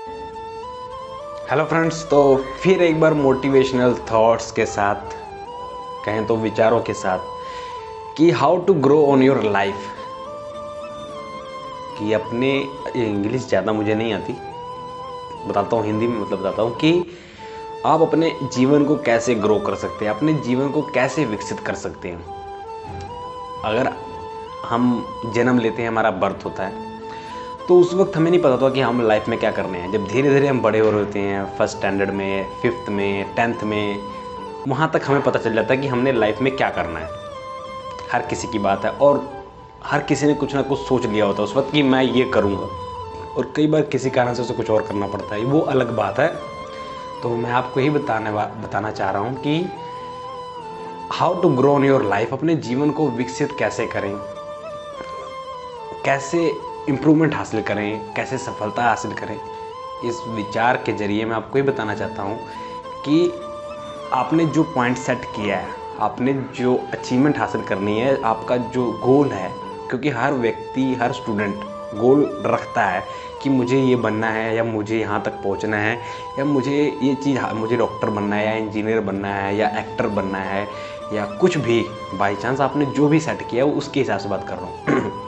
Hello friends, तो फिर एक बार मोटिवेशनल थॉट्स के साथ, कहें तो विचारों के साथ, कि how to grow on your life. कि अपने, इंग्लिश ज़्यादा मुझे नहीं आती, बताता हूँ हिंदी में, मतलब बताता हूँ कि आप अपने जीवन को कैसे ग्रो कर सकते हैं, अपने जीवन को कैसे विकसित कर सकते हैं। अगर हम जन्म लेते हैं, हमारा बर्थ होता है, तो उस वक्त हमें नहीं पता था कि हम लाइफ में क्या करने हैं। जब धीरे धीरे हम बड़े हो रहे होते हैं, फर्स्ट स्टैंडर्ड में, फिफ्थ में, 10th में, वहाँ तक हमें पता चल जाता है कि हमने लाइफ में क्या करना है। हर किसी की बात है, और हर किसी ने कुछ ना कुछ सोच लिया होता है उस वक्त कि मैं ये करूँगा, और कई बार किसी कारण से उसे कुछ और करना पड़ता है, वो अलग बात है। तो मैं आपको ही बताना चाह रहा हूँ कि how to grow in your life, अपने जीवन को विकसित कैसे करें, कैसे इम्प्रूवमेंट हासिल करें, कैसे सफलता हासिल करें। इस विचार के जरिए मैं आपको ये बताना चाहता हूँ कि आपने जो पॉइंट सेट किया है, आपने जो अचीवमेंट हासिल करनी है, आपका जो गोल है, क्योंकि हर व्यक्ति, हर स्टूडेंट गोल रखता है कि मुझे ये बनना है, या मुझे यहाँ तक पहुँचना है, या मुझे ये चीज़, मुझे डॉक्टर बनना है, या इंजीनियर बनना है, या एक्टर बनना है, या कुछ भी। बाई चांस आपने जो भी सेट किया है उसके हिसाब से बात कर रहा हूँ।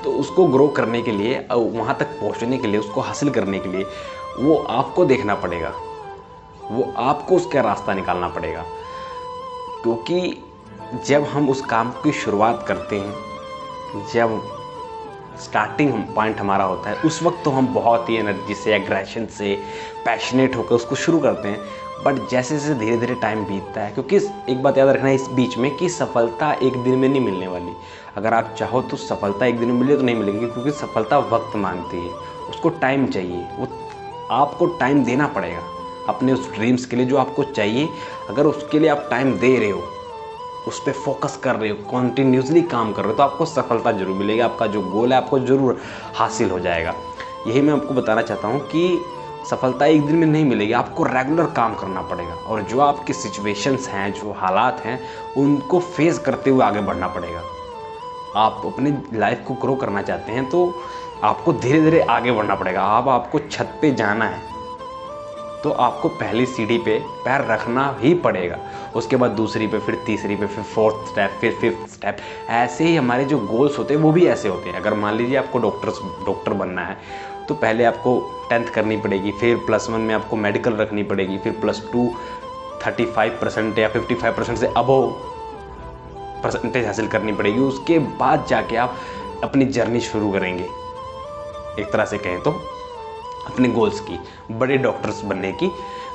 तो उसको ग्रो करने के लिए, वहाँ तक पहुँचने के लिए, उसको हासिल करने के लिए, वो आपको देखना पड़ेगा, वो आपको उसका रास्ता निकालना पड़ेगा। क्योंकि जब हम उस काम की शुरुआत करते हैं, जब स्टार्टिंग पॉइंट हमारा होता है, उस वक्त तो हम बहुत ही एनर्जी से, एग्रेशन से, पैशनेट होकर उसको शुरू करते हैं। बट जैसे जैसे धीरे धीरे टाइम बीतता है, क्योंकि एक बात याद रखना है इस बीच में कि सफलता एक दिन में नहीं मिलने वाली। अगर आप चाहो तो सफलता एक दिन में मिले तो नहीं मिलेगी, क्योंकि सफलता वक्त मांगती है, उसको टाइम चाहिए, वो आपको टाइम देना पड़ेगा अपने उस ड्रीम्स के लिए जो आपको चाहिए। अगर उसके लिए आप टाइम दे रहे हो, उस पर फोकस कर रहे हो, कॉन्टीन्यूसली काम कर रहे हो, तो आपको सफलता जरूर मिलेगी, आपका जो गोल है आपको ज़रूर हासिल हो जाएगा। यही मैं आपको बताना चाहता हूँ कि सफलता एक दिन में नहीं मिलेगी, आपको रेगुलर काम करना पड़ेगा, और जो आपकी सिचुएशंस हैं, जो हालात हैं, उनको फेस करते हुए आगे बढ़ना पड़ेगा। आप अपनी लाइफ को ग्रो करना चाहते हैं तो आपको धीरे धीरे आगे बढ़ना पड़ेगा। आपको छत पे जाना है तो आपको पहली सीढ़ी पे पैर रखना ही पड़ेगा, उसके बाद दूसरी पे, फिर तीसरी पे, फिर फोर्थ स्टेप, फिर फिफ्थ स्टेप। ऐसे ही हमारे जो गोल्स होते हैं वो भी ऐसे होते हैं। अगर मान लीजिए आपको डॉक्टर बनना है, तो पहले आपको 10th करनी पड़ेगी, फिर +1 में आपको मेडिकल रखनी पड़ेगी, फिर +2 35% या 55% से अबव परसेंटेज हासिल करनी पड़ेगी। उसके बाद जाके आप अपनी जर्नी शुरू करेंगे, एक तरह से कहें तो अपने गोल्स की, बड़े डॉक्टर्स बनने की।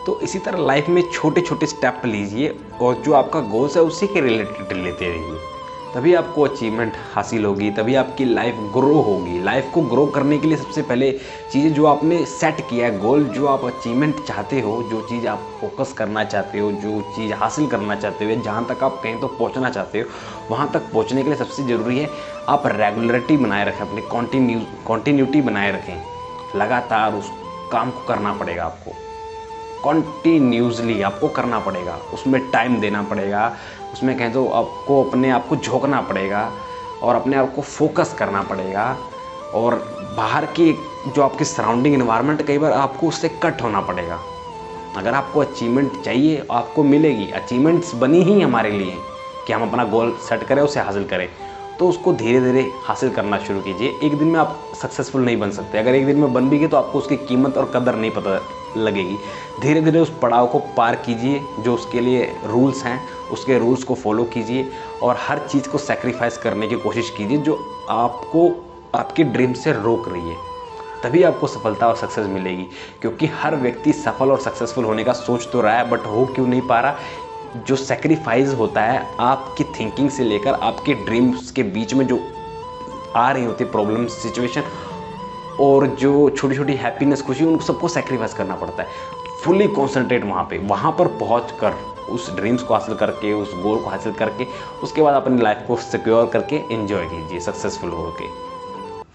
तो इसी तरह लाइफ में छोटे छोटे स्टेप लीजिए, और जो आपका गोल्स है उसी के रिलेटेड लेते रहिए, तभी आपको अचीवमेंट हासिल होगी, तभी आपकी लाइफ ग्रो होगी। लाइफ को ग्रो करने के लिए सबसे पहले चीज़ें जो आपने सेट किया है, गोल जो आप अचीवमेंट चाहते हो, जो चीज़ आप फोकस करना चाहते हो, जो चीज़ हासिल करना चाहते हो, जहाँ तक आप कहीं तो पहुँचना चाहते हो, वहाँ तक पहुँचने के लिए सबसे ज़रूरी है आप रेगुलरिटी बनाए रखें, अपनी कॉन्टीन्यूटी बनाए रखें। लगातार उस काम को करना पड़ेगा, आपको कॉन्टीन्यूसली आपको करना पड़ेगा, उसमें टाइम देना पड़ेगा, उसमें कहें तो आपको अपने आप को झोंकना पड़ेगा, और अपने आप को फोकस करना पड़ेगा। और बाहर की जो आपकी सराउंडिंग इन्वायरमेंट, कई बार आपको उससे कट होना पड़ेगा। अगर आपको अचीवमेंट चाहिए, आपको मिलेगी। अचीवमेंट्स बनी ही हमारे लिए कि हम अपना गोल सेट करें, उसे हासिल करें, तो उसको धीरे धीरे हासिल करना शुरू कीजिए। एक दिन में आप सक्सेसफुल नहीं बन सकते। अगर एक दिन में बन भी गए तो आपको उसकी कीमत और कदर नहीं पता लगेगी। धीरे धीरे उस पड़ाव को पार कीजिए, जो उसके लिए रूल्स हैं उसके रूल्स को फॉलो कीजिए, और हर चीज़ को सेक्रीफाइस करने की कोशिश कीजिए जो आपको आपके ड्रीम से रोक रही है। तभी आपको सफलता और सक्सेस मिलेगी। क्योंकि हर व्यक्ति सफल और सक्सेसफुल होने का सोच तो रहा है, बट हो क्यों नहीं पा रहा। जो सेक्रीफाइस होता है आपकी थिंकिंग से लेकर आपके ड्रीम्स के बीच में जो आ रही होती है प्रॉब्लम, सिचुएशन, और जो छोटी छोटी हैप्पीनेस, खुशी, उन सबको सेक्रीफाइस करना पड़ता है। फुली कॉन्सेंट्रेट वहाँ पर पहुँच कर उस ड्रीम्स को हासिल करके, उस गोल को हासिल करके, उसके बाद अपनी लाइफ को सिक्योर करके एंजॉय कीजिए सक्सेसफुल होकर।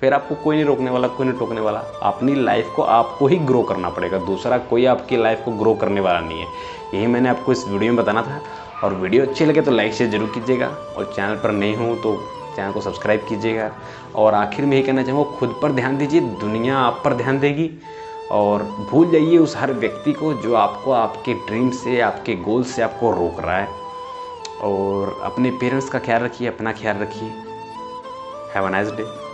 फिर आपको कोई नहीं रोकने वाला, कोई नहीं टोकने वाला। अपनी लाइफ को आपको ही ग्रो करना पड़ेगा, दूसरा कोई आपकी लाइफ को ग्रो करने वाला नहीं है। यही मैंने आपको इस वीडियो में बताना था। और वीडियो अच्छी लगे तो लाइक शेयर जरूर कीजिएगा, और चैनल पर नए हो तो चैनल को सब्सक्राइब कीजिएगा। और आखिर में यही कहना चाहूँगा, खुद पर ध्यान दीजिए, दुनिया आप पर ध्यान देगी। और भूल जाइए उस हर व्यक्ति को जो आपको आपके ड्रीम से, आपके गोल से आपको रोक रहा है। और अपने पेरेंट्स का ख्याल रखिए, अपना ख्याल रखिए। Have a nice day.